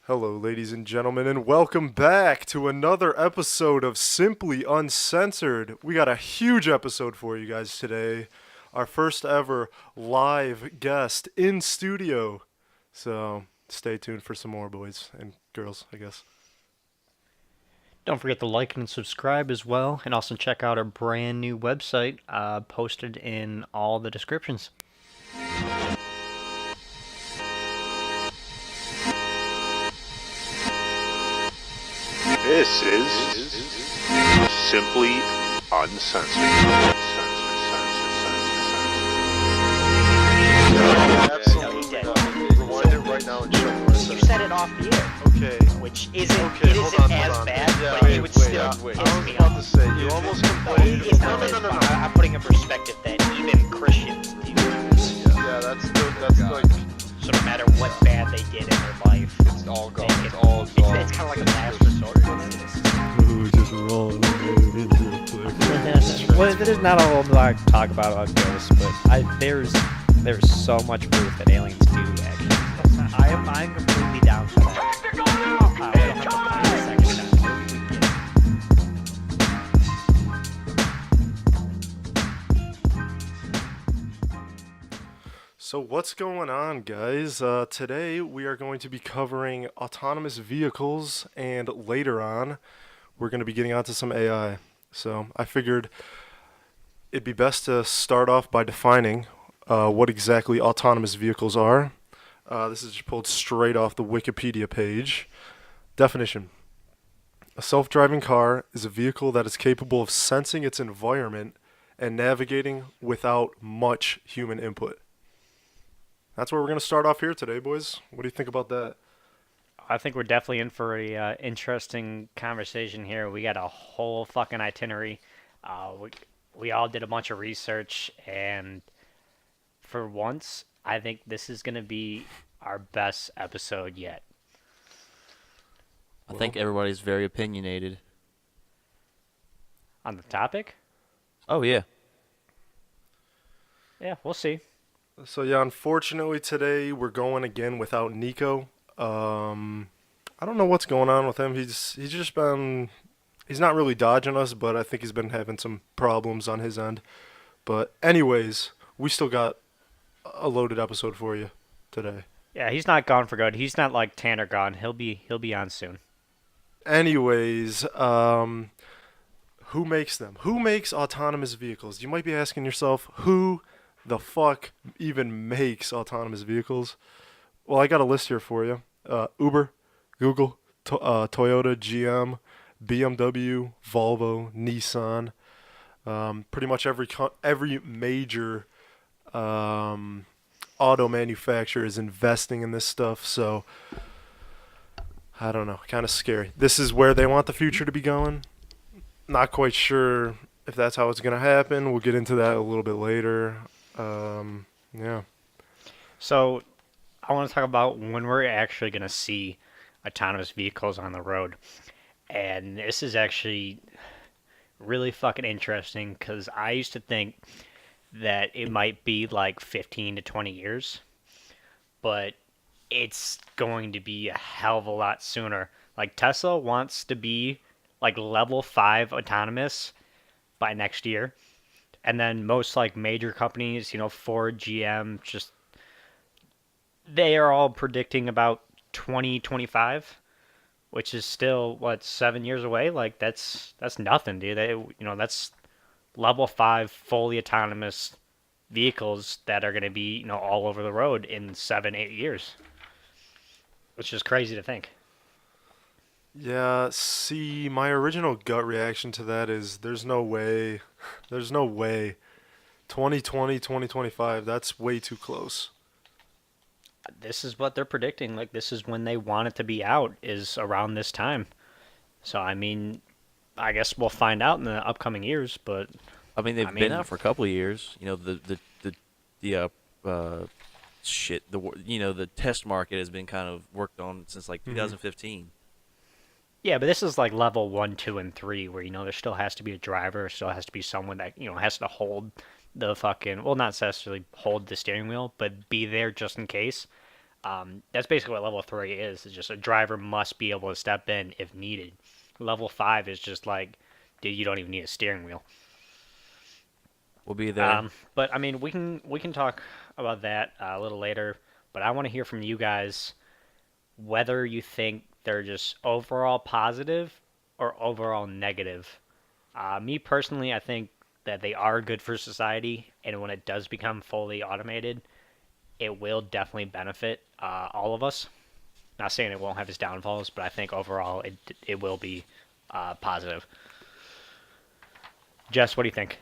Hello, ladies and gentlemen, and welcome back to another episode of Simply Uncensored. We got a huge episode for you guys today. Our first ever live guest in studio. So stay tuned for some more, boys and girls, I guess. Don't forget to like and subscribe as well, and also check out our brand new website posted in all the descriptions. This is Simply Uncensored. Absolutely not. Rewind it right now and show me what it You says. set it off the air, Okay. which isn't Okay, it hold isn't on, as hold on. bad, Yeah, but wait, it would wait, still wait. piss I was me about off. to say, you almost complained. It's not about as it. bad. I'm putting in perspective that even Christians do. Yeah, that's like, So no matter what bad they did in their life, it's all gone. It's all it's gone. kind of like a last resort. Well, there's not a whole lot to talk about ghosts, but there's so much proof that aliens do actually. I'm completely down for that. We don't have to play the second time. We get it. So, what's going on, guys? Today we are going to be covering autonomous vehicles, and later on, we're going to be getting onto some AI. So, I figured it'd be best to start off by defining what exactly autonomous vehicles are. This is just pulled straight off the Wikipedia page. Definition: a self driving car is a vehicle that is capable of sensing its environment and navigating without much human input. That's where we're going to start off here today, boys. What do you think about that? I think we're definitely in for a interesting conversation here. We got a whole fucking itinerary. We all did a bunch of research, and for once, I think this is gonna be our best episode yet. I think everybody's very opinionated. On the topic? Oh yeah. Yeah, we'll see. So yeah, unfortunately today we're going again without Nico. I don't know what's going on with him. He's just been he's not really dodging us, but I think he's been having some problems on his end. But anyways, we still got a loaded episode for you today. Yeah, he's not gone for good. He's not like Tanner gone. He'll be on soon. Anyways, who makes them? Who makes autonomous vehicles? You might be asking yourself, who the fuck even makes autonomous vehicles? Well, I got a list here for you. Uber, Google, Toyota, GM, BMW, Volvo, Nissan. Pretty much every major auto manufacturer is investing in this stuff. So I don't know, kind of scary. This is where they want the future to be going. Not quite sure if that's how it's gonna happen. We'll get into that a little bit later. Yeah. So, I want to talk about when we're actually going to see autonomous vehicles on the road. And this is actually really fucking interesting because I used to think that it might be like 15 to 20 years, but it's going to be a hell of a lot sooner. Like, Tesla wants to be like level 5 autonomous by next year. And then most like major companies, Ford, GM, just they are all predicting about 2025, which is still what 7 years away. Like that's nothing, dude. That's level 5 fully autonomous vehicles that are going to be all over the road in 7-8 years, which is crazy to think. Yeah, see, my original gut reaction to that is there's no way. There's no way. 2020, 2025, that's way too close. This is what they're predicting. Like this is when they want it to be out, is around this time. So I mean, I guess we'll find out in the upcoming years. But I mean they've I been mean, out for a couple of years. The shit. The test market has been kind of worked on since like 2015. yeah, but this is like level 1, 2, and 3, where there still has to be a driver, still has to be someone that has to hold the fucking, well, not necessarily hold the steering wheel, but be there just in case. That's basically what level 3 is. It's just a driver must be able to step in if needed. Level 5 is just like, dude, you don't even need a steering wheel. We'll be there. But I mean, we can talk about that a little later. But I want to hear from you guys whether you think they're just overall positive or overall negative. Me personally, I think that they are good for society, and when it does become fully automated, it will definitely benefit all of us. Not saying it won't have its downfalls, but I think overall it will be positive. Jess, what do you think?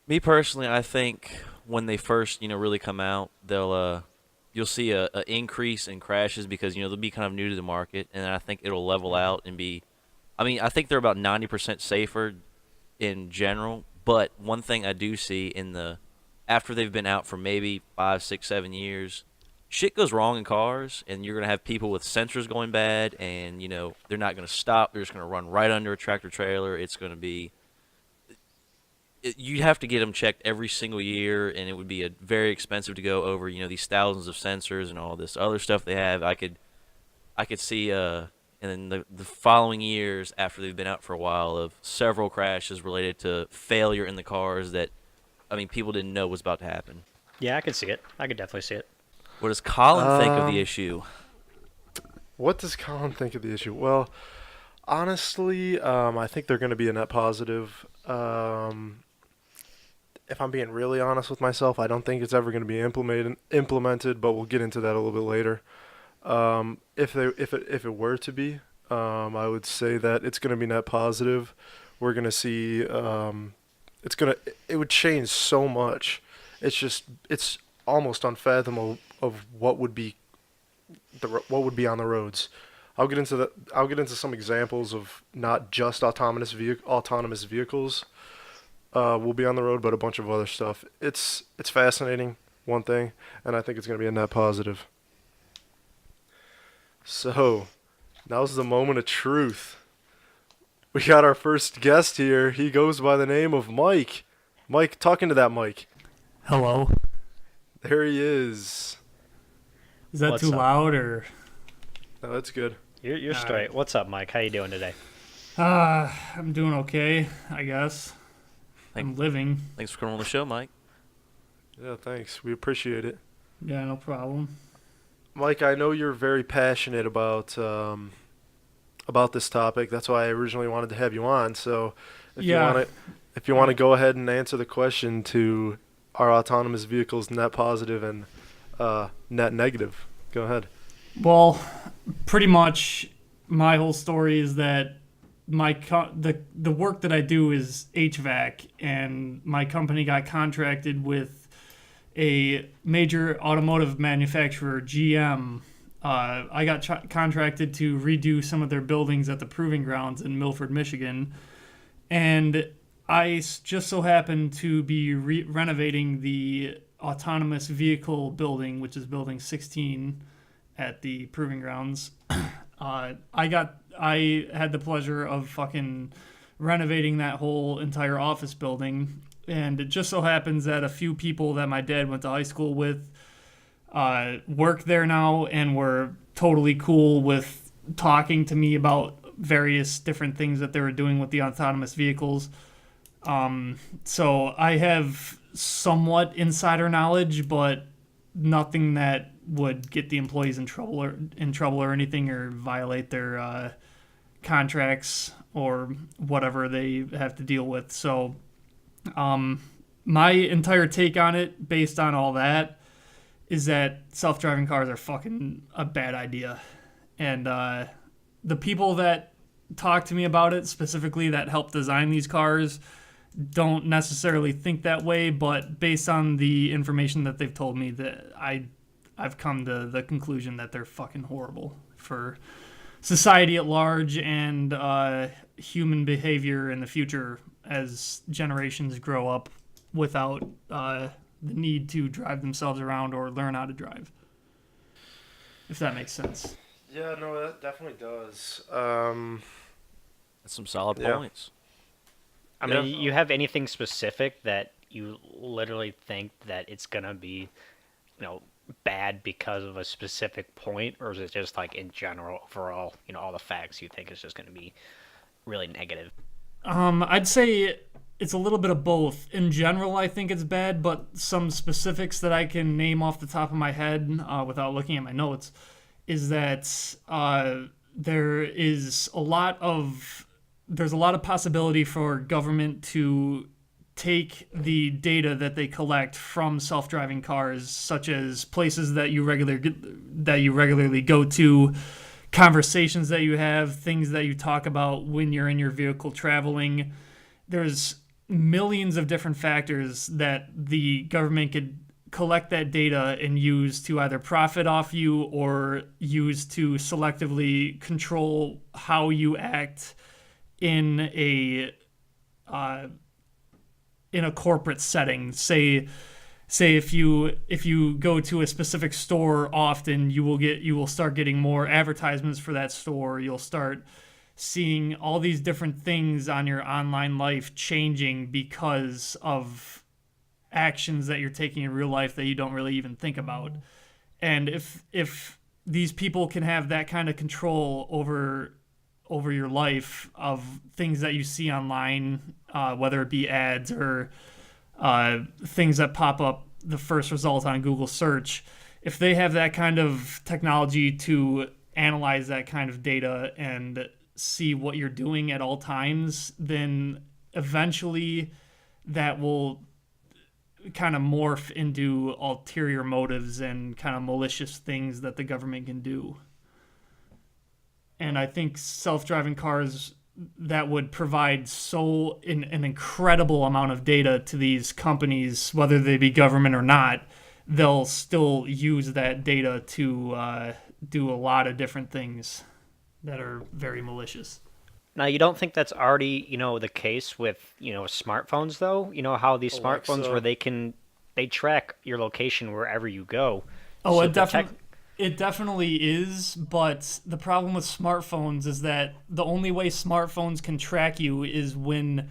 Me personally, I think when they first, really come out, you'll see a increase in crashes because they'll be kind of new to the market, and I think it'll level out and be. I mean, I think they're about 90% safer in general, but one thing I do see after they've been out for maybe 5, 6, 7 years, shit goes wrong in cars, and you're gonna have people with sensors going bad, and they're not gonna stop. They're just gonna run right under a tractor trailer. It's gonna be. You have to get them checked every single year, and it would be very expensive to go over these thousands of sensors and all this other stuff they have. I could see and then the following years after they've been out for a while of several crashes related to failure in the cars that people didn't know was about to happen. Yeah, I could see it. I could definitely see it. What does Colin think of the issue? What does Colin think of the issue? Well, honestly, I think they're going to be a net positive. If I'm being really honest with myself, I don't think it's ever going to be implemented, but we'll get into that a little bit later. If it were to be, I would say that it's going to be net positive. We're going to see it would change so much. It's almost unfathomable of what would be on the roads. I'll get into some examples of not just autonomous vehicles will be on the road, but a bunch of other stuff. It's fascinating, one thing, and I think it's going to be a net positive. So, now's the moment of truth. We got our first guest here. He goes by the name of Mike. Mike, talking to that mic. Hello. There he is. Is that What's too up? loud or? No, that's good. You're straight. What's up, Mike? How you doing today? I'm doing okay, I guess. I'm living. Thanks for coming on the show, Mike. Yeah, thanks. We appreciate it. Yeah, no problem. Mike, I know you're very passionate about this topic. That's why I originally wanted to have you on. So, if you want to go ahead and answer the question to are autonomous vehicles net positive and net negative, go ahead. Well, pretty much my whole story is that the work that I do is HVAC, and my company got contracted with a major automotive manufacturer, GM. I got contracted to redo some of their buildings at the Proving Grounds in Milford, Michigan, and I just so happened to be renovating the autonomous vehicle building, which is building 16 at the Proving Grounds. I had the pleasure of fucking renovating that whole entire office building, and it just so happens that a few people that my dad went to high school with work there now, and were totally cool with talking to me about various different things that they were doing with the autonomous vehicles. So I have somewhat insider knowledge, but nothing that would get the employees in trouble or anything, or violate their contracts or whatever they have to deal with. So my entire take on it, based on all that, is that self-driving cars are fucking a bad idea. And the people that talk to me about it, specifically that help design these cars, don't necessarily think that way, but based on the information that they've told me, that I've come to the conclusion that they're fucking horrible for society at large and human behavior in the future as generations grow up without the need to drive themselves around or learn how to drive. If that makes sense. Yeah, no, that definitely does. That's some solid Yeah. points. I mean, you have anything specific that you literally think that it's gonna be, bad because of a specific point, or is it just like in general, overall, all the facts you think is just going to be really negative? I'd say it's a little bit of both. In general, I think it's bad, but some specifics that I can name off the top of my head without looking at my notes is that there's a lot of possibility for government to take the data that they collect from self-driving cars, such as places that you regularly go to, conversations that you have, things that you talk about when you're in your vehicle traveling. There's millions of different factors that the government could collect that data and use to either profit off you or use to selectively control how you act in a corporate setting. Say if you go to a specific store often, you will start getting more advertisements for that store. You'll start seeing all these different things on your online life changing because of actions that you're taking in real life that you don't really even think about. And if these people can have that kind of control over your life of things that you see online, whether it be ads or things that pop up the first result on Google search, if they have that kind of technology to analyze that kind of data and see what you're doing at all times, then eventually that will kind of morph into ulterior motives and kind of malicious things that the government can do. And I think self-driving cars that would provide an incredible amount of data to these companies, whether they be government or not, they'll still use that data to do a lot of different things that are very malicious. Now, you don't think that's already, the case with, smartphones, though? You know how these smartphones Alexa. where they track your location wherever you go. Oh, So it the tech- definitely is, but the problem with smartphones is that the only way smartphones can track you is when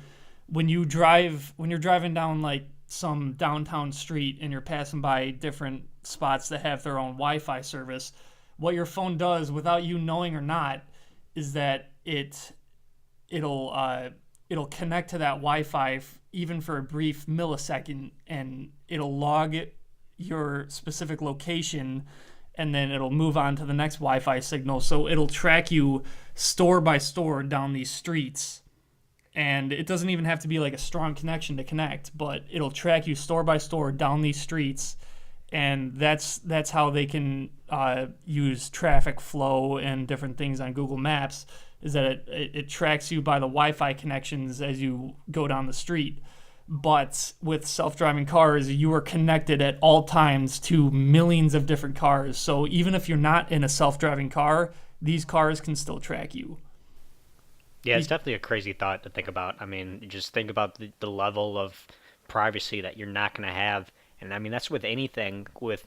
you're driving down like some downtown street and you're passing by different spots that have their own Wi-Fi service. What your phone does, without you knowing or not, is that it'll connect to that Wi-Fi even for a brief millisecond, and it'll log your specific location, and then it'll move on to the next Wi-Fi signal. So it'll track you store by store down these streets. And it doesn't even have to be like a strong connection to connect, but it'll track you store by store down these streets. And that's how they can use traffic flow and different things on Google Maps, is that it tracks you by the Wi-Fi connections as you go down the street. But with self-driving cars, you are connected at all times to millions of different cars. So even if you're not in a self-driving car, these cars can still track you. Yeah, it's definitely a crazy thought to think about. I mean, just think about the level of privacy that you're not going to have. And I mean, that's with anything, with,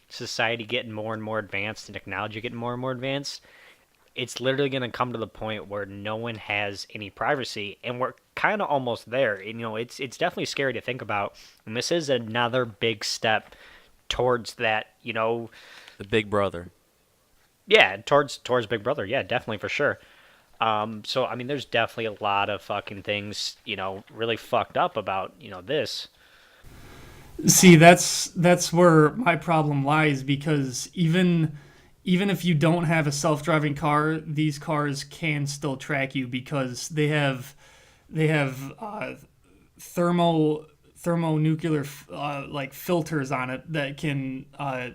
society getting more and more advanced and technology getting more and more advanced. It's literally going to come to the point where no one has any privacy, and we're kind of almost there. And, it's definitely scary to think about. And this is another big step towards that, The Big Brother. yeah, towards Big Brother. Yeah, definitely, for sure. So, I mean, there's definitely a lot of fucking things, really fucked up about, this. See, that's where my problem lies, because even if you don't have a self-driving car, these cars can still track you because they have thermonuclear like filters on it that can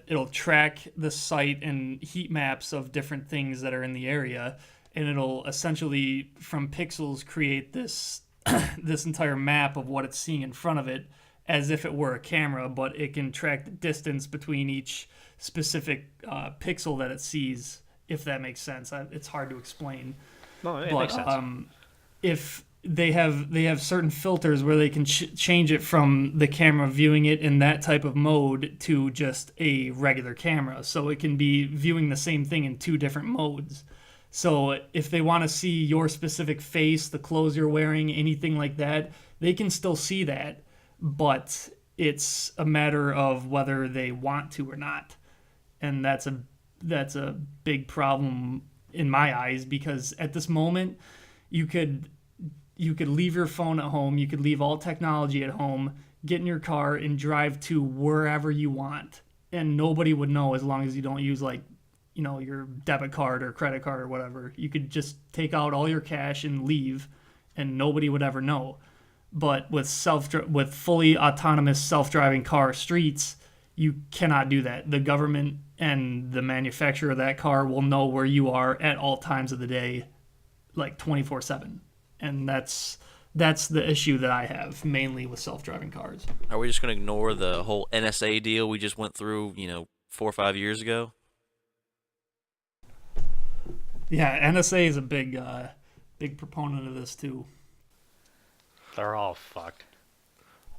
it'll track the site and heat maps of different things that are in the area, and it'll essentially from pixels create this this entire map of what it's seeing in front of it, as if it were a camera, but it can track the distance between each specific pixel that it sees, if that makes sense. It's hard to explain. No, it But makes sense. if they have certain filters where they can change it from the camera viewing it in that type of mode to just a regular camera, so it can be viewing the same thing in two different modes. So if they want to see your specific face, the clothes you're wearing, anything like that, they can still see that. But It's a matter of whether they want to or not, and that's a big problem in my eyes, because at this moment you could leave your phone at home, you could leave all technology at home, get in your car and drive to wherever you want, and nobody would know, as long as you don't use your debit card or credit card or whatever. You could just take out all your cash and leave, and nobody would ever know. But with fully autonomous self-driving car streets, you cannot do that. The government and the manufacturer of that car will know where you are at all times of the day, like 24/7. And that's the issue that I have mainly with self-driving cars. Are we just going to ignore the whole NSA deal we just went through, 4 or 5 years ago? Yeah, NSA is a big proponent of this too. They're all fucked.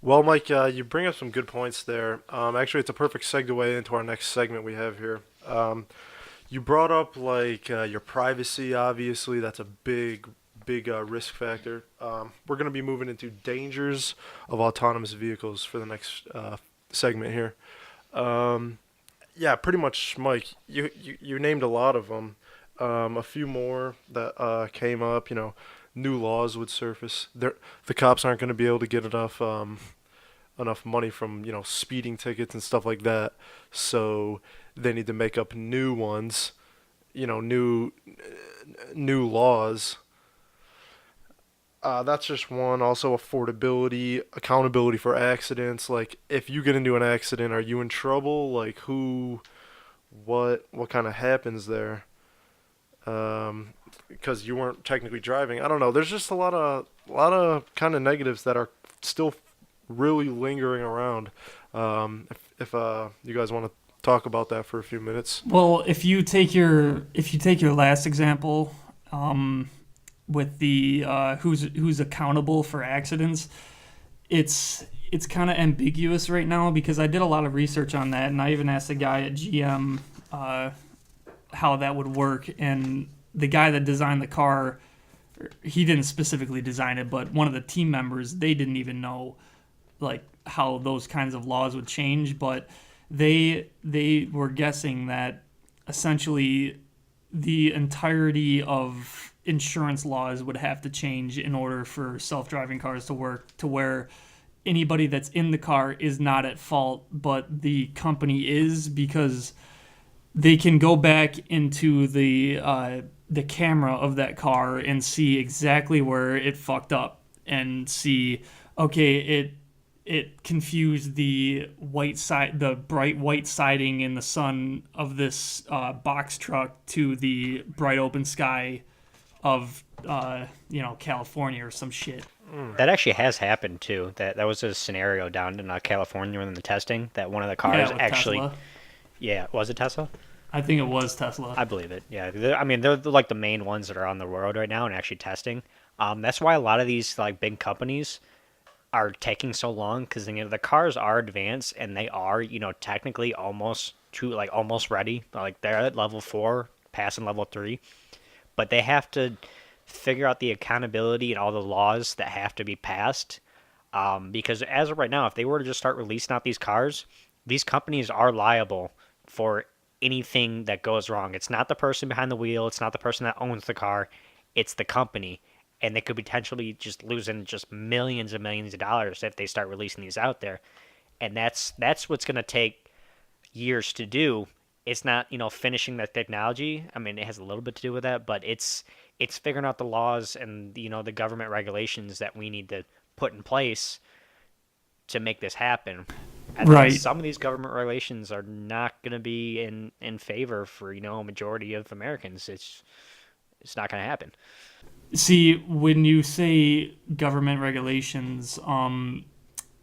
Well, Mike, you bring up some good points there. Actually, it's a perfect segue into our next segment we have here. You brought up your privacy. Obviously, that's a big risk factor. We're going to be moving into dangers of autonomous vehicles for the next segment here. Yeah, pretty much, Mike. You named a lot of them. A few more that came up. New laws would surface. The cops aren't going to be able to get enough money from speeding tickets and stuff like that. So they need to make up new ones. New laws. That's just one. Also, affordability, accountability for accidents. Like, if you get into an accident, are you in trouble? Like, what kind of happens there? Because you weren't technically driving. I don't know. There's just a lot of kind of negatives that are still really lingering around. If you guys want to talk about that for a few minutes. Well, if you take your last example, with the who's accountable for accidents, it's kind of ambiguous right now, because I did a lot of research on that, and I even asked the guy at GM how that would work, and the guy that designed the car, he didn't specifically design it, but one of the team members, they didn't even know how those kinds of laws would change, but they were guessing that essentially the entirety of insurance laws would have to change in order for self-driving cars to work, to where anybody that's in the car is not at fault, but the company is, because they can go back into the camera of that car and see exactly where it fucked up, and see, okay, it confused the bright white siding in the sun of this box truck to the bright open sky of California or some shit. That actually has happened too. That was a scenario down in California in the testing, that one of the cars with actually. Tesla. Yeah, was it Tesla? I think it was Tesla. I believe it. Yeah, they're like the main ones that are on the road right now and actually testing. That's why a lot of these big companies are taking so long, because the cars are advanced, and they are technically almost ready. Like, they're at level 4, passing level 3, but they have to figure out the accountability and all the laws that have to be passed. Because as of right now, if they were to just start releasing out these cars, these companies are liable for anything that goes wrong. It's not the person behind the wheel. It's not the person that owns the car. It's the company. And they could potentially just losing just millions and millions of dollars if they start releasing these out there. And that's what's going to take years to do. It's not, finishing the technology. I mean, it has a little bit to do with that, but it's figuring out the laws and, the government regulations that we need to put in place to make this happen. And right. Some of these government regulations are not going to be in favor for, a majority of Americans. It's not going to happen. See, when you say government regulations,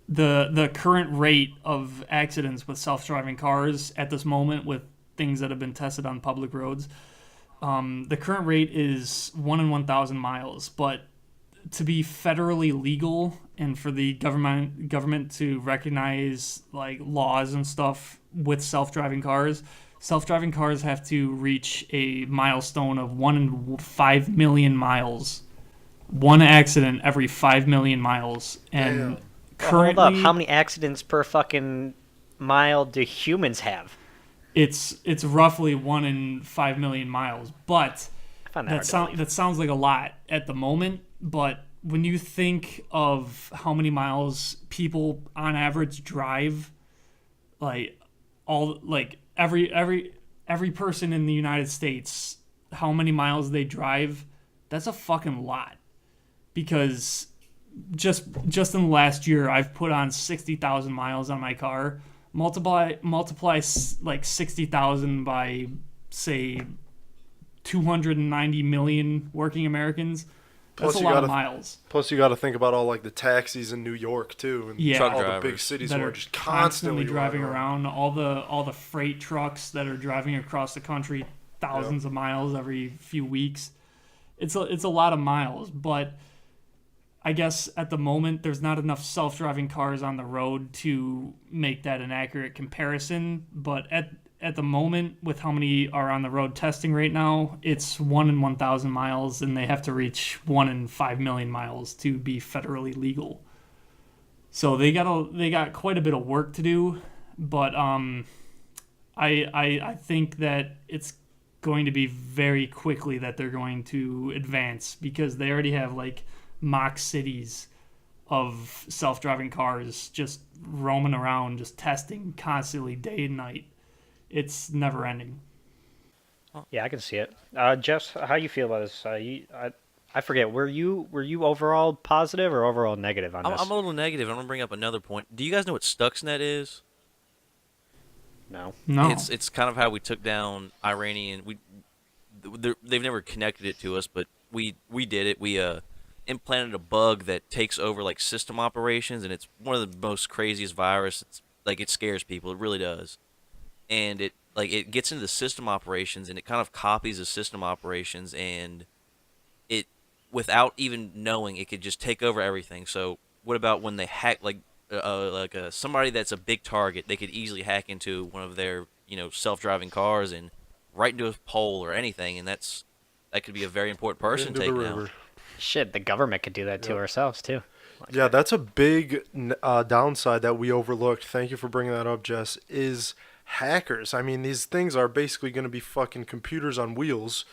the current rate of accidents with self-driving cars at this moment, with things that have been tested on public roads, the current rate is 1 in 1,000 miles. But to be federally legal and for the government to recognize laws and stuff with self-driving cars have to reach a milestone of 1 in 5 million miles. One accident every 5 million miles. And Hold up. Currently, How many accidents per fucking mile do humans have? it's roughly 1 in 5 million miles, but I find that hard to believe. that sounds like a lot at the moment. But when you think of how many miles people on average drive, like every person in the United States, how many miles they drive, that's a fucking lot. Because just in the last year, I've put on 60,000 miles on my car. Multiply like 60,000 by, say, 290 million working Americans. That's Plus a you lot gotta- of miles Plus, you got to think about all like the taxis in New York too, and Yeah. Truck all the drivers big cities that who are are just constantly constantly driving running around. All the freight trucks that are driving across the country thousands of miles every few weeks. It's a lot of miles, but I guess at the moment there's not enough self-driving cars on the road to make that an accurate comparison. But at the moment, with how many are on the road testing right now, it's 1 in 1,000 miles, and they have to reach 1 in 5 million miles to be federally legal. So they got quite a bit of work to do, but I think that it's going to be very quickly that they're going to advance, because they already have like mock cities of self-driving cars just roaming around, just testing constantly day and night. It's never ending. Yeah, I can see it. Jess, how you feel about this? I forget. Were you overall positive or overall negative on this? I'm a little negative. I'm gonna bring up another point. Do you guys know what Stuxnet is? No. No. It's kind of how we took down Iranian. They've never connected it to us, but we did it. We implanted a bug that takes over like system operations, and it's one of the most craziest virus. It's like it scares people. It really does, and it gets into the system operations, and it kind of copies the system operations, and it without even knowing it could just take over everything. So what about when they hack somebody that's a big target? They could easily hack into one of their self-driving cars and right into a pole or anything, and that could be a very important person into the taken river. out. Shit, the government could do that to ourselves too. Yeah, that's a big downside that we overlooked. Thank you for bringing that up, Jess. Is hackers. I mean, these things are basically going to be fucking computers on wheels.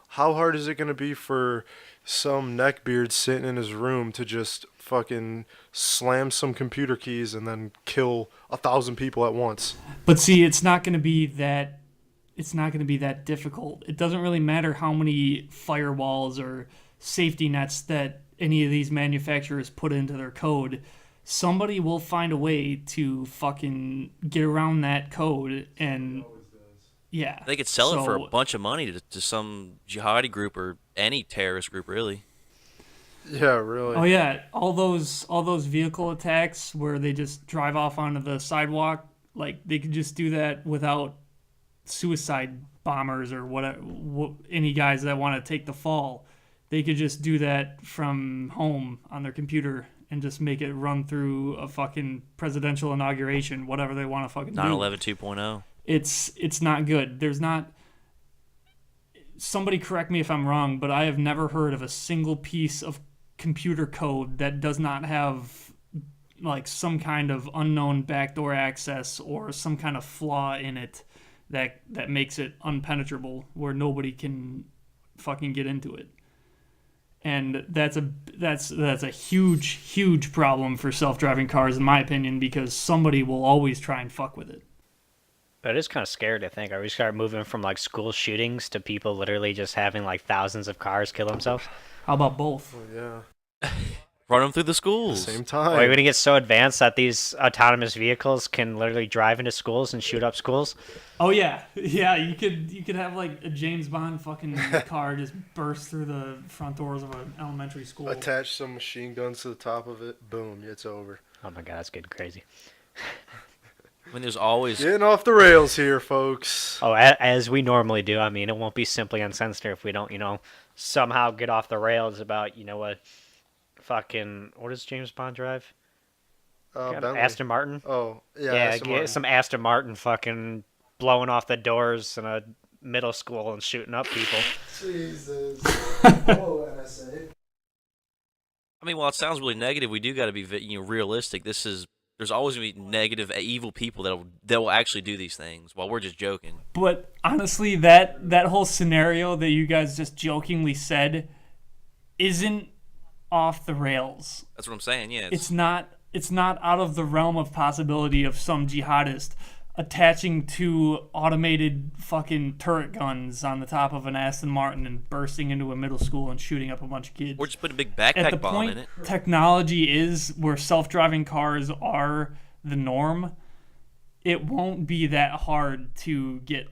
How hard is it going to be for some neckbeard sitting in his room to just fucking slam some computer keys and then kill 1,000 people at once? But see, it's not going to be that difficult. It doesn't really matter how many firewalls or safety nets that any of these manufacturers put into their code. Somebody will find a way to fucking get around that code, and yeah. They could sell it for a So- bunch of money to some jihadi group or any terrorist group, really. Yeah, really. Oh yeah, all those vehicle attacks where they just drive off onto the sidewalk, like they could just do that without suicide bombers or whatever, any guys that want to take the fall. They could just do that from home on their computer and just make it run through a fucking presidential inauguration, whatever they want to fucking do. 9/11 2.0. It's not good. There's not. Somebody correct me if I'm wrong, but I have never heard of a single piece of computer code that does not have like some kind of unknown backdoor access or some kind of flaw in it that makes it unpenetrable, where nobody can fucking get into it. And that's a huge problem for self-driving cars, in my opinion, because somebody will always try and fuck with it. But it is kind of scary to think. Are we start moving from like school shootings to people literally just having like thousands of cars kill themselves? How about both? Yeah. Run them through the schools. Same Are we time. going to get so advanced that these autonomous vehicles can literally drive into schools and shoot up schools? Oh yeah, you could have like a James Bond fucking car just burst through the front doors of an elementary school. Attach some machine guns to the top of it. Boom, it's over. Oh my god, that's getting crazy. When there's always Getting off the rails here, folks. Oh, as we normally do. I mean, it won't be simply uncensored if we don't, somehow get off the rails about, what fucking, what does James Bond drive? Bentley. Aston Martin? Oh, yeah. Yeah, Aston get Martin. some Aston Martin fucking blowing off the doors in a middle school and shooting up people. Jesus. Hello, NSA. I mean, while it sounds really negative, we do got to be realistic. There's always gonna be negative, evil people that will actually do these things while we're just joking. But honestly, that whole scenario that you guys just jokingly said isn't off the rails. That's what I'm saying. Yeah, It's not out of the realm of possibility of some jihadist attaching two automated fucking turret guns on the top of an Aston Martin and bursting into a middle school and shooting up a bunch of kids. or just put a big At the backpack bomb point in it. technology is where self-driving cars are the norm, it won't be that hard to get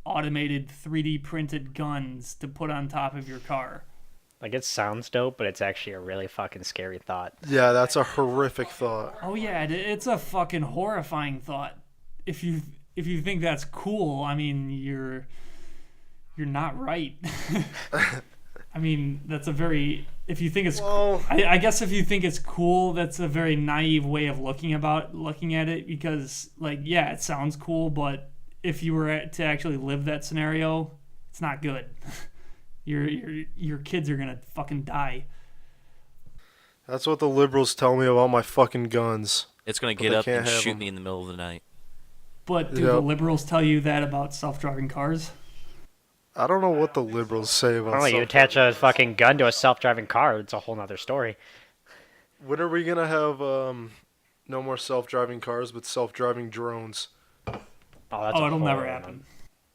automated 3D printed guns to put on top of your car. Like, it sounds dope, but it's actually a really fucking scary thought. Yeah, that's a horrific thought. Oh yeah, it's a fucking horrifying thought. If you think that's cool, I mean, you're not right. I mean, that's a very, if you think it's, Well, I guess if you think it's cool, that's a very naive way of looking at it, because like, yeah, it sounds cool, but if you were to actually live that scenario, it's not good. Your kids are gonna fucking die. that's what the liberals tell me about my fucking guns. It's gonna But get they up can't and have shoot them. me in the middle of the night. But do Yep. the liberals tell you that about self-driving cars? I don't know what the liberals say about Oh, you attach a fucking gun to a self-driving car, it's a whole nother story. When are we gonna have no more self-driving cars, but self-driving drones? Oh, that's Oh, a it'll whole never other- happen.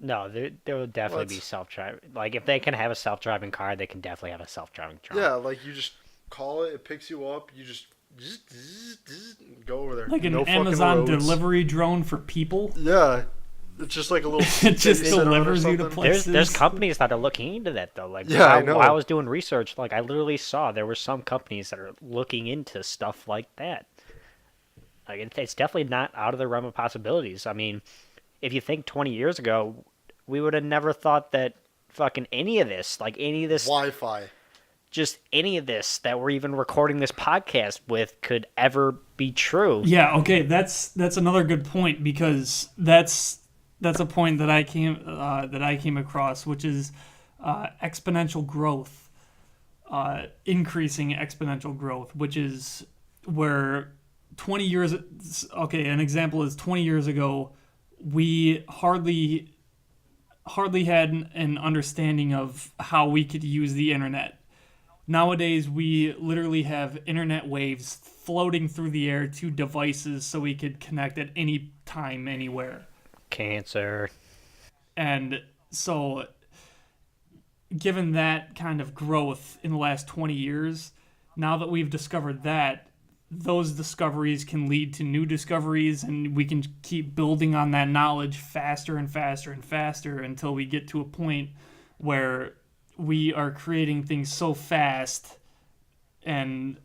No, there will definitely be What? self-driving. Like, if they can have a self-driving car, they can definitely have a self-driving drone. Yeah, like you just call it, it picks you up, you just go over there. Like an No fucking Amazon roads. delivery drone for people. Yeah, it's just like a little. It just sit on or delivers you to something. places. There's companies that are looking into that though. Like, Yeah, I while, know. while I was doing research, like, I literally saw there were some companies that are looking into stuff like that. Like, it's definitely not out of the realm of possibilities. I mean, if you think 20 years ago, we would have never thought that fucking any of this, like any of this, Wi-Fi. just any of this that we're even recording this podcast with could ever be true. Yeah, okay, that's another good point, because that's a point that I came across, which is exponential growth, increasing exponential growth, which is where 20 years. Okay, an example is 20 years ago, we hardly had an understanding of how we could use the internet. Nowadays, we literally have internet waves floating through the air to devices so we could connect at any time, anywhere. Cancer. And so, given that kind of growth in the last 20 years, now that we've discovered that, those discoveries can lead to new discoveries, and we can keep building on that knowledge faster and faster and faster until we get to a point where we are creating things so fast, and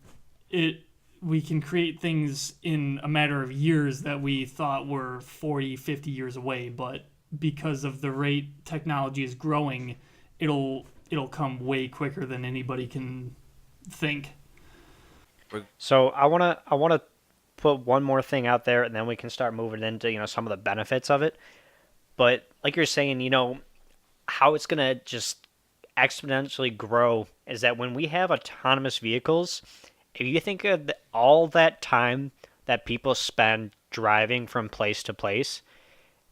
we can create things in a matter of years that we thought were 40, 50 years away, but because of the rate technology is growing, it'll come way quicker than anybody can think. So I wanna put one more thing out there, and then we can start moving into some of the benefits of it. But like you're saying, how it's gonna just exponentially grow is that when we have autonomous vehicles, if you think of all that time that people spend driving from place to place,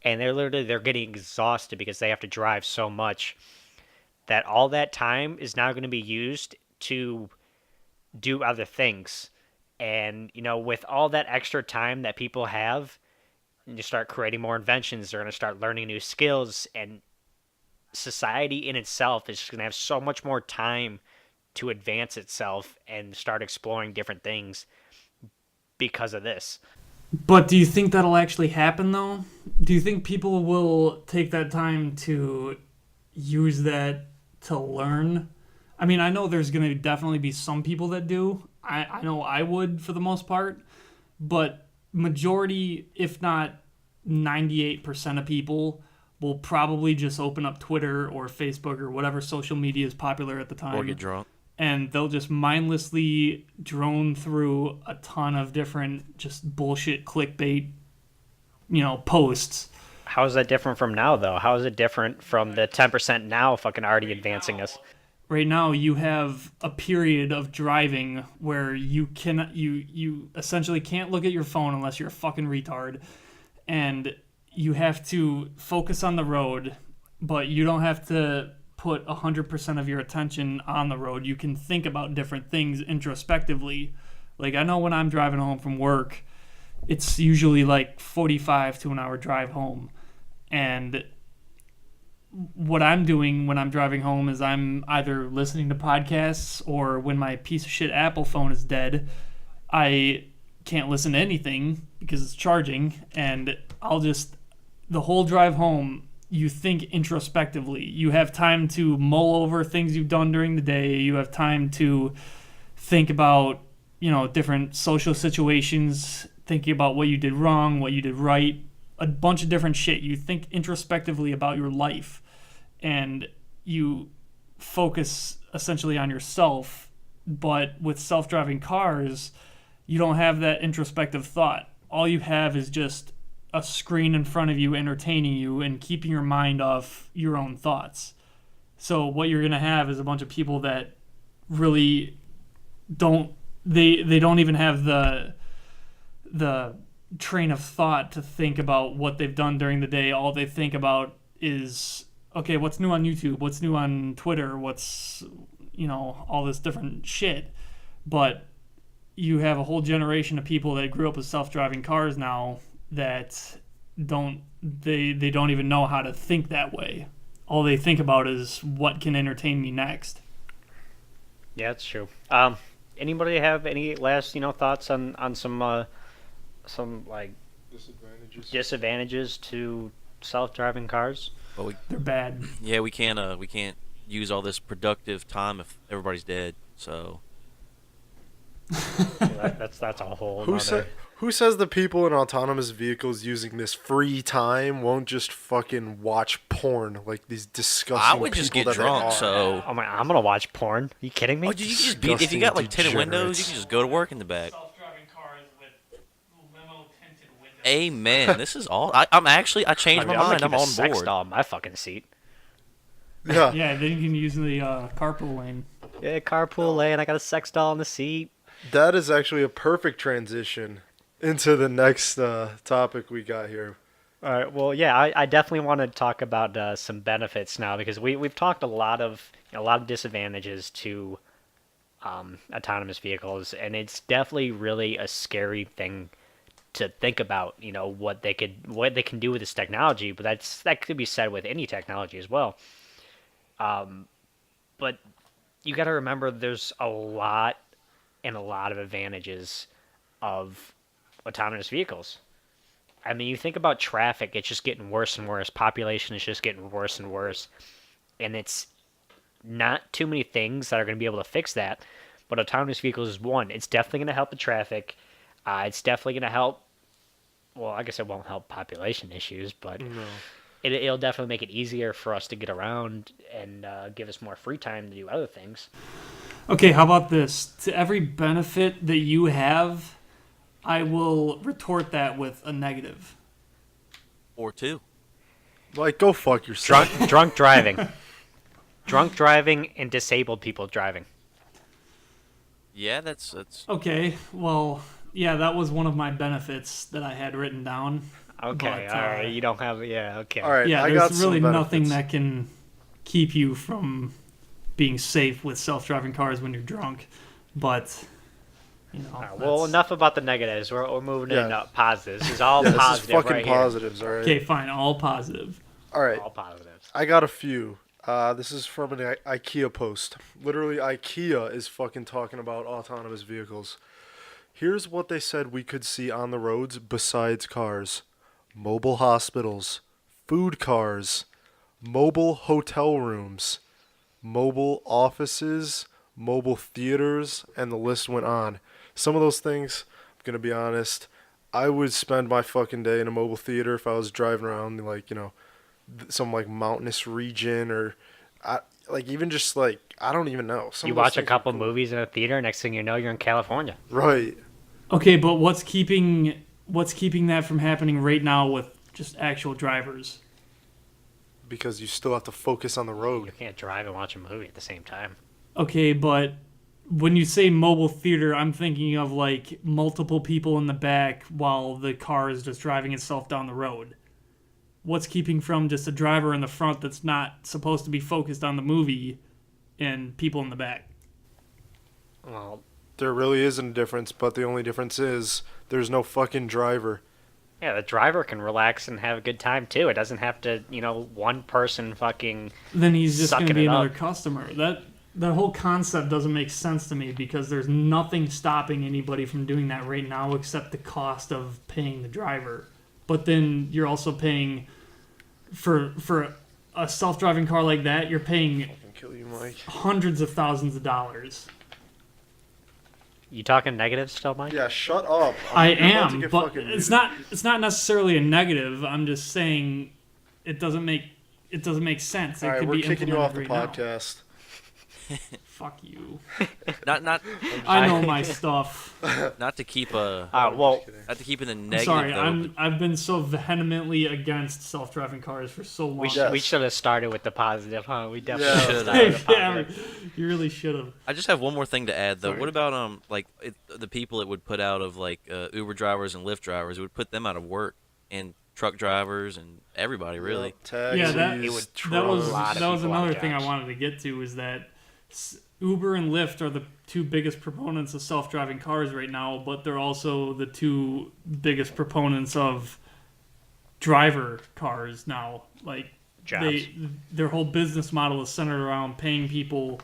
and they're getting exhausted because they have to drive so much, that all that time is now going to be used to do other things. And with all that extra time that people have, you start creating more inventions, they're going to start learning new skills, and society in itself is just going to have so much more time to advance itself and start exploring different things because of this. But do you think that'll actually happen, though? Do you think people will take that time to use that to learn? I mean, I know there's going to definitely be some people that do. I know I would for the most part. But majority, if not 98% of people, will probably just open up Twitter or Facebook or whatever social media is popular at the time. Or get drunk. And they'll just mindlessly drone through a ton of different just bullshit clickbait, posts. How is that different from now, though? How is it different from the 10% now fucking already advancing us? right now you have a period of driving where you essentially can't look at your phone unless you're a fucking retard, and you have to focus on the road, but you don't have to put 100% of your attention on the road. You can think about different things introspectively. Like, I know when I'm driving home from work, it's usually like 45 to an hour drive home, and what I'm doing when I'm driving home is I'm either listening to podcasts, or when my piece of shit Apple phone is dead, I can't listen to anything because it's charging, and the whole drive home, you think introspectively. You have time to mull over things you've done during the day. You have time to think about, different social situations, thinking about what you did wrong, what you did right, a bunch of different shit. You think introspectively about your life, and you focus essentially on yourself. But with self-driving cars, you don't have that introspective thought. All you have is just a screen in front of you entertaining you and keeping your mind off your own thoughts. So what you're going to have is a bunch of people that really don't even have the train of thought to think about what they've done during the day. All they think about is, okay, what's new on YouTube? What's new on Twitter? What's, all this different shit. But you have a whole generation of people that grew up with self-driving cars now that don't even know how to think that way. All they think about is what can entertain me next. Yeah, that's true. Anybody have any last thoughts on some like disadvantages to self-driving cars? Well, They're bad. yeah, we can't use all this productive time if everybody's dead. So That's a whole. Who says the people in autonomous vehicles using this free time won't just fucking watch porn, like these disgusting I would just people get that they drunk. are? So I'm gonna watch porn. Are you kidding me? you can just be, if you got like tinted windows, you Degenerates. can just go to work in the back. Self-driving cars with limo tinted windows. Amen. This is all. I changed my mind. I'm on sex board. doll in my fucking seat. Yeah. Yeah, then you can use the carpool lane. Yeah, carpool lane. I got a sex doll in the seat. That is actually a perfect transition into the next topic we got here. All right. Well, yeah, I definitely want to talk about some benefits now, because we've talked a lot of disadvantages to autonomous vehicles, and it's definitely really a scary thing to think about. What they can do with this technology, but that could be said with any technology as well. But you got to remember, there's a lot of advantages of autonomous vehicles. I mean, you think about traffic, it's just getting worse and worse. Population is just getting worse and worse. And it's not too many things that are going to be able to fix that. But autonomous vehicles is one. It's definitely going to help the traffic. It's definitely going to help, well, I guess it won't help population issues, but it'll definitely make it easier for us to get around and give us more free time to do other things. Okay, how about this? To every benefit that you have, I will retort that with a negative. Or two. Like, go fuck yourself. Drunk driving. Drunk driving and disabled people driving. Yeah, that's. Okay, well, yeah, that was one of my benefits that I had written down. Okay, But, all right. You don't have, yeah, okay. All right, Yeah, I got there's really some nothing benefits. that can keep you from being safe with self-driving cars when you're drunk. But, All right, well, that's- enough about the negatives. We're moving Yeah. into positives. It's all Yeah, this is positive fucking right here. positives, all right? Okay, fine, all positive. All right, All positives. I got a few. This is from an IKEA post. Literally, IKEA is fucking talking about autonomous vehicles. Here's what they said we could see on the roads besides cars: mobile hospitals, food cars, mobile hotel rooms, mobile offices, mobile theaters, and the list went on. Some of those things, I'm going to be honest, I would spend my fucking day in a mobile theater if I was driving around, like, some like mountainous region, or even just like, I don't even know. Some You of those watch a things are couple cool. movies in a theater, next thing you know, you're in California. Right. Okay, but what's keeping that from happening right now with just actual drivers? because you still have to focus on the You road. can't drive and watch a movie at the same time. Okay, but when you say mobile theater, I'm thinking of like multiple people in the back while the car is just driving itself down the road. What's keeping from just a driver in the front that's not supposed to be focused on the movie and people in the back? Well, There really isn't a difference, but the only difference is there's no fucking driver. yeah, the driver can relax and have a good time too. It doesn't have to, one person fucking. Then he's just going to Sucking be it another up. customer. That whole concept doesn't make sense to me because there's nothing stopping anybody from doing that right now except the cost of paying the driver. But then you're also paying for a self-driving car like that, you're paying I can kill you, Mike. hundreds of thousands of dollars. You talking negative still, Mike? Yeah, shut up. I You're about to am, get but fucking it's muted. not necessarily a negative. I'm just saying it doesn't make sense. It All right, could we're be kicking you off the implemented right now. podcast. Fuck you. Not I know my stuff. not to keep a Well, not to keep in the I'm negative. sorry, though, I've been so vehemently against self-driving cars for so long. we Yes. should have started with the positive, huh? We definitely Yeah. should have started with the Yeah, positive. you really should have. I just have one more thing to add though. Sorry. What about the people it would put out of like Uber drivers and Lyft drivers? It would put them out of work, and truck drivers and everybody really. Yep, taxis, Yeah, that It would that was lot of that was people out another of thing I jobs. wanted to get to is that Uber and Lyft are the two biggest proponents of self-driving cars right now, but they're also the two biggest proponents of driver cars now. Like Jobs. their whole business model is centered around paying people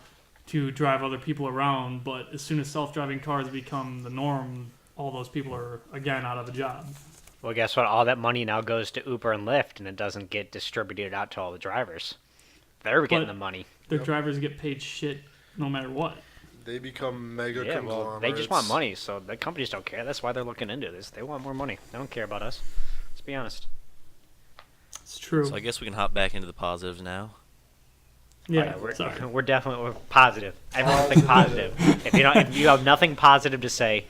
to drive other people around, but as soon as self-driving cars become the norm, all those people are again out of a job. Well, guess what? All that money now goes to Uber and Lyft, and it doesn't get distributed out to all the drivers. They're getting But- the money. Their drivers get paid shit no matter what. They become mega Yeah, conglomerates. well, they just want money, so the companies don't care. That's why they're looking into this. They want more money. They don't care about us. Let's be honest. It's true. So I guess we can hop back into the positives now. Yeah, we're sorry. we're positive. Everyone think positive. If you have nothing positive to say,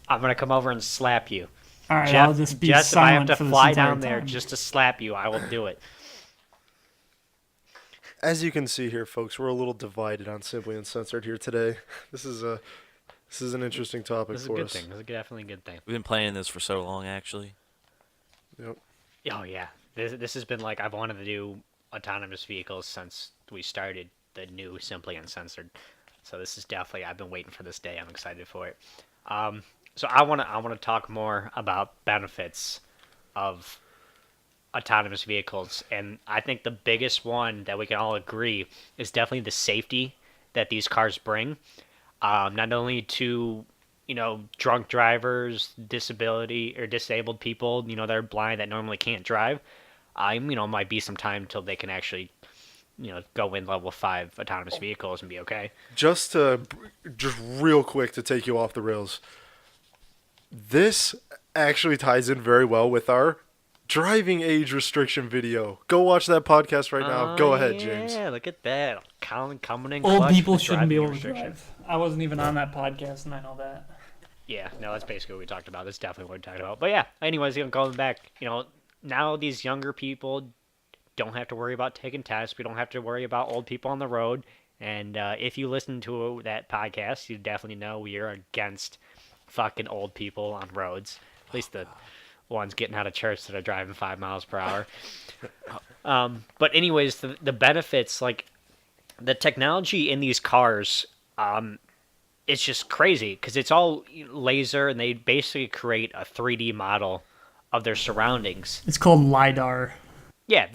I'm gonna come over and slap you. All right, Jeff, I'll just be Jess, if I have silent to for this fly entire down there time. just to slap you, I will do it. As you can see here, folks, we're a little divided on Simply Uncensored here today. This is an interesting topic This is a for good us. thing. This is definitely a good thing. We've been planning this for so long, actually. Yep. Oh yeah, this has been like I've wanted to do autonomous vehicles since we started the new Simply Uncensored. So this is definitely I've been waiting for this day. I'm excited for it. So I want to talk more about benefits of autonomous vehicles, and I think the biggest one that we can all agree is definitely the safety that these cars bring. Not only to drunk drivers, disability or disabled people, they're blind that normally can't drive. Might be some time till they can actually, go in level 5 autonomous vehicles and be okay. Just real quick to take you off the rails. This actually ties in very well with our driving age restriction video. Go watch that podcast right now. Go ahead, James. Yeah, look at that. Coming in Old clutch people with shouldn't be driving able to restrictions. drive. I wasn't even on that podcast, and I know that. Yeah, no, that's basically what we talked about. That's definitely what we talked about. But yeah, anyways, going back, now these younger people don't have to worry about taking tests. We don't have to worry about old people on the road. And if you listen to that podcast, you definitely know we are against fucking old people on roads. At least the ones getting out of church that are driving 5 miles per hour. But anyways, the benefits, like the technology in these cars, it's just crazy because it's all laser, and they basically create a 3D model of their surroundings. It's called LiDAR. Yeah,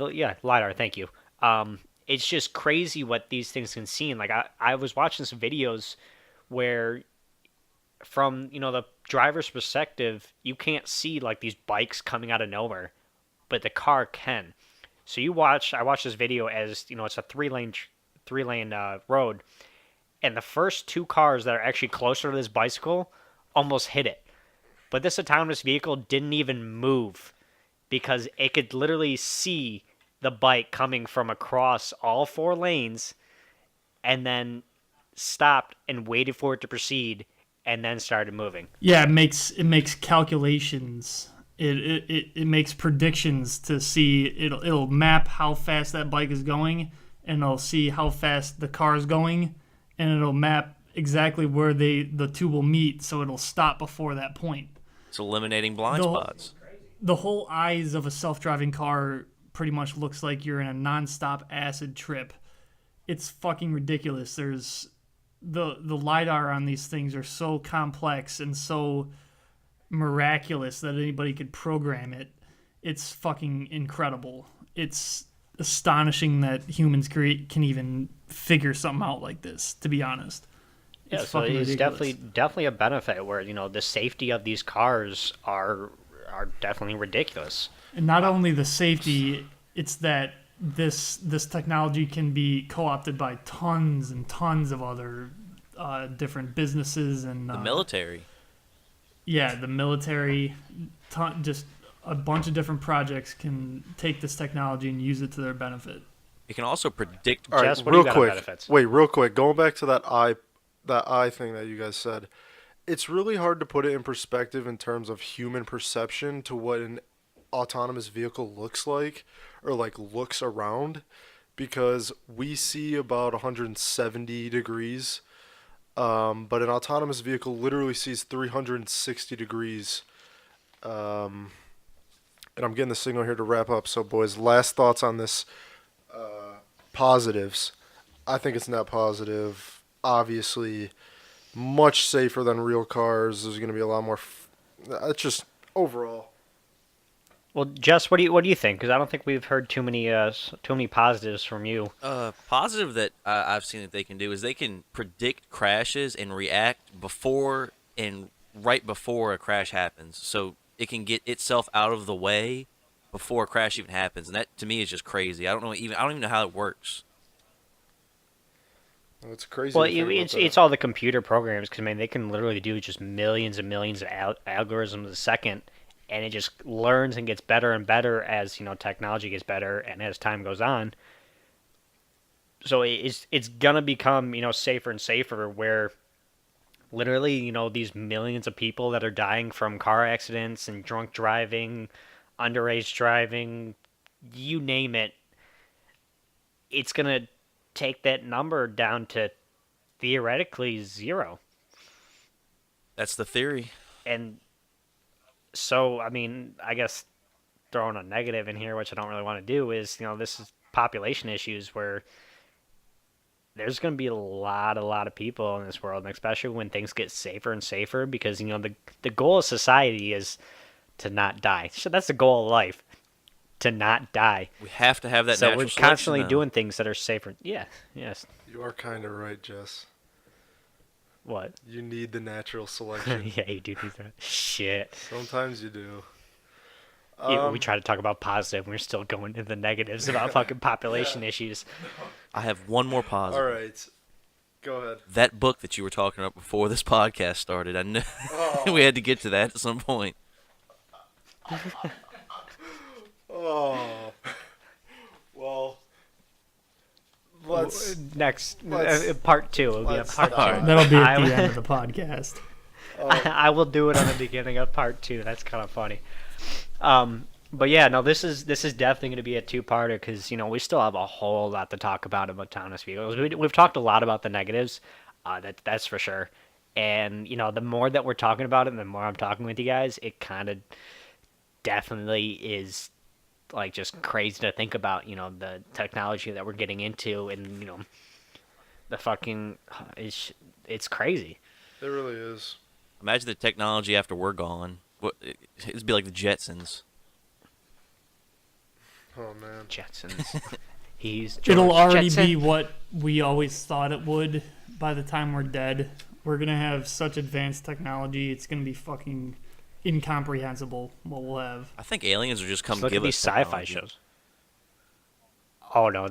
LiDAR, thank you. It's just crazy what these things can see. And like I was watching some videos where from, the driver's perspective, you can't see like these bikes coming out of nowhere, but the car can. So I watched this video as, it's a three lane road, and the first 2 cars that are actually closer to this bicycle almost hit it. But this autonomous vehicle didn't even move because it could literally see the bike coming from across all 4 lanes and then stopped and waited for it to proceed and then started moving. Yeah, it makes calculations It makes predictions to see it'll map how fast that bike is going, and it'll see how fast the car is going, and it'll map exactly where the two will meet, so it'll stop before that point. It's eliminating blind The- spots. The whole eyes of a self-driving car pretty much looks like you're in a non-stop acid trip. It's fucking ridiculous. There's the LiDAR on these things are so complex and so miraculous that anybody could program it. It's fucking incredible. It's astonishing that humans can even figure something out like this, to be honest. Yeah, so fucking it's ridiculous. definitely a benefit where the safety of these cars are definitely ridiculous. And not only the safety, it's that this technology can be co-opted by tons and tons of other different businesses and The military. yeah, the military, just a bunch of different projects can take this technology and use it to their benefit. It can also predict. All right, Jess, what do you real got on quick. benefits? Wait, real quick. Going back to that eye thing that you guys said. It's really hard to put it in perspective in terms of human perception to what an autonomous vehicle looks like or like looks around, because we see about 170 degrees, but an autonomous vehicle literally sees 360 degrees. And I'm getting the signal here to wrap up. So, boys, last thoughts on this. Positives. I think it's net positive. Obviously, much safer than real cars. There's going to be a lot more. It's just overall. Well, Jess, what do you think? Because I don't think we've heard too many positives from you. Positive that I've seen that they can do is they can predict crashes and react before and right before a crash happens. So it can get itself out of the way before a crash even happens, and that to me is just crazy. I don't even know how it works. It's crazy. Well, to think about that. it's all the computer programs because they can literally do just millions and millions of algorithms a second, and it just learns and gets better and better as technology gets better and as time goes on. So it's gonna become safer and safer where literally these millions of people that are dying from car accidents and drunk driving, underage driving, you name it, it's gonna take that number down to theoretically zero. That's the theory. And so, I guess throwing a negative in here, which I don't really want to do, is this is population issues where there's going to be a lot of people in this world, and especially when things get safer and safer, because the goal of society is to not die. So that's the goal of life, to not die. We have to have that. So natural we're selection, constantly though. doing things that are safer. Yeah. Yes. You are kind of right, Jess. What? You need the natural selection. Yeah, you do that. Shit. Sometimes you do. We try to talk about positive, and we're still going into the negatives about fucking population issues. I have one more positive. All right. Go ahead. That book that you were talking about before this podcast started, I knew we had to get to that at some point. Oh. Well. Let's. Next, Let's- part two. It'll be a let's part two. stop. That'll be at I- the end of the podcast. I will do it on the beginning of part two. That's kind of funny. But yeah, no, this is definitely going to be a two-parter because we still have a whole lot to talk about autonomous vehicles. We've talked a lot about the negatives, that's for sure. And the more that we're talking about it, and the more I'm talking with you guys, it kind of definitely is like just crazy to think about. The technology that we're getting into, and the fucking it's crazy. It really is. Imagine the technology after we're gone. It'd be like the Jetsons. Oh man. Jetsons. He's It'll George already Jetson. be what we always thought it would by the time we're dead. We're going to have such advanced technology, it's going to be fucking incomprehensible what we'll have. I think aliens will just come Just look give at us these sci-fi technology. shows. Oh no,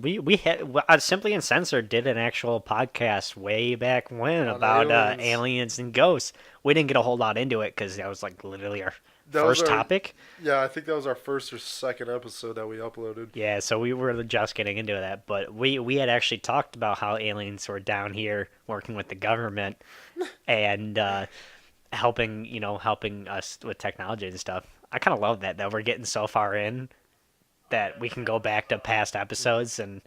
we had Simply Uncensored did an actual podcast way back when On about aliens. aliens and ghosts. We didn't get a whole lot into it because that was like literally our That was first our- topic. Yeah, I think that was our first or second episode that we uploaded. Yeah, so we were just getting into that, but we had actually talked about how aliens were down here working with the government and helping us with technology and stuff. I kind of love that we're getting so far in that we can go back to past episodes and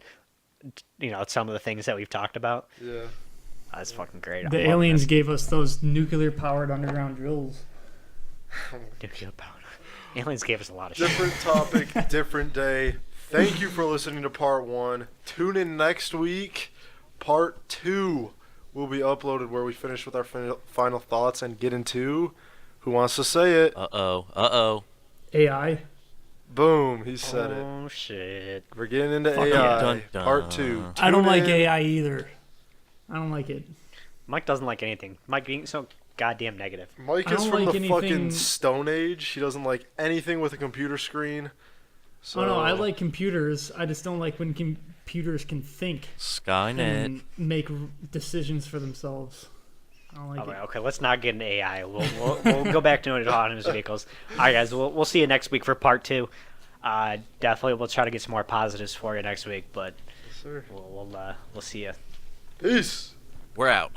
some of the things that we've talked about. Yeah. That's fucking great. I'm The loving aliens this. gave us those nuclear-powered underground drills. Nuclear power. Aliens gave us a lot of Different topic, different day. Thank you for listening to part 1. Tune in next week. Part 2 will be uploaded where we finish with our final thoughts and get into Who Wants to Say It. Uh-oh. AI. Boom, he said shit. it. Oh shit. We're getting into Fuck AI. yeah. Dun, dun. Part 2. I don't Tune like in. AI either. I don't like it. Mike doesn't like anything. Mike being so goddamn negative. Mike I is don't from like the fucking anything- Stone Age. He doesn't like anything with a computer screen. So Oh no, I like computers. I just don't like when computers can think Skynet. and make decisions for themselves. I don't like it. Okay, let's not get into AI. We'll go back to autonomous vehicles. All right, guys, we'll see you next week for part 2. Definitely, we'll try to get some more positives for you next week, but Yes, sir. we'll see you. Peace. We're out.